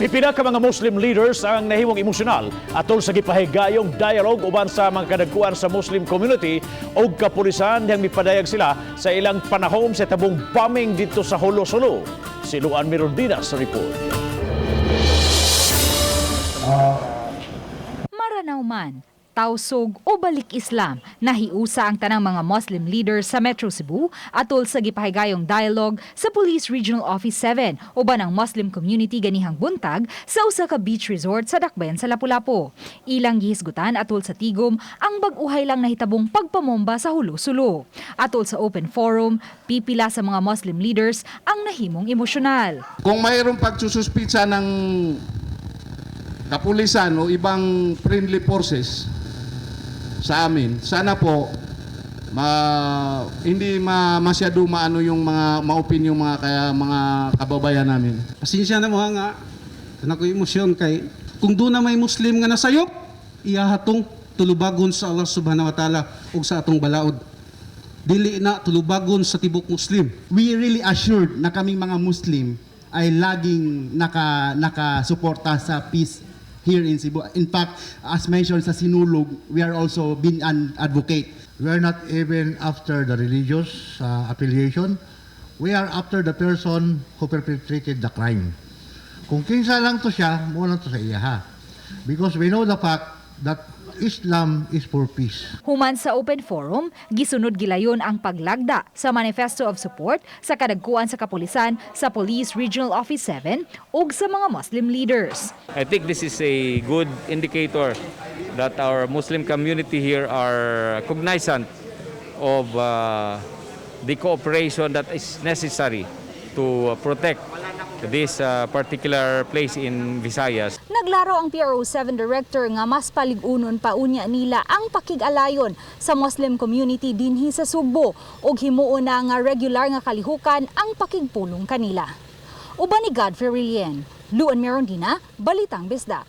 Pipila ka mga Muslim leaders ang nahimong emosyonal atol sa gipahigayong dialogue uban sa mga kadagkuan sa Muslim community o kapulisan diyang mipadayag sila sa ilang panahon sa tabong bombing dito sa Holo-Solo. Si Luan Mirondina sa report. Maranaw man, tausog o balik Islam, nahiusa ang tanang mga Muslim leaders sa Metro Cebu atol sa gipahigayong dialogue sa Police Regional Office 7 uban ang Muslim community ganihang buntag sa usa ka beach resort sa Dakbayan sa Lapu-Lapu. Ilang gihisgutan atol sa tigom ang bag-uhay lang nahitabong pagpamomba sa Holo-Solo. Atol sa open forum, pipila sa mga Muslim leaders ang nahimong emosyonal. Kung mayroong pagsususpitsa ng kapulisan o ibang friendly forces sa amin, sana po hindi masyado maano yung mga maupin yung mga kababayan namin. Pasensya na mo nga, ko emosyon kay kung doon na may Muslim nga nasayop, iyahatong tulubagon sa Allah subhanahu wa ta'ala ug sa atong balaod. Dili na tulubagon sa tibok Muslim. We really assured na kaming mga Muslim ay laging nakasuporta sa peace here in Cebu. In fact, as mentioned sa Sinulog, we are also being an advocate. We are not even after the religious affiliation. We are after the person who perpetrated the crime. Kung kinsa lang to siya, mo lang to sa iya ha. Because we know the fact that Islam is for peace. Human sa open forum, gisunod gilayon ang paglagda sa Manifesto of Support sa kadagkuan sa kapulisan sa Police Regional Office 7 ug sa mga Muslim leaders. I think this is a good indicator that our Muslim community here are cognizant of the cooperation that is necessary to protect this particular place in Visayas. Naglaro ang PRO7 Director nga mas paligunon pa unya nila ang pakig-alayon sa Muslim community dinhi sa Sugbo ug himuon na nga regular nga kalihukan ang pakigpulong kanila. Uban ni Godfrey Rilien, Luan Mirondina, Balitang Bisdak.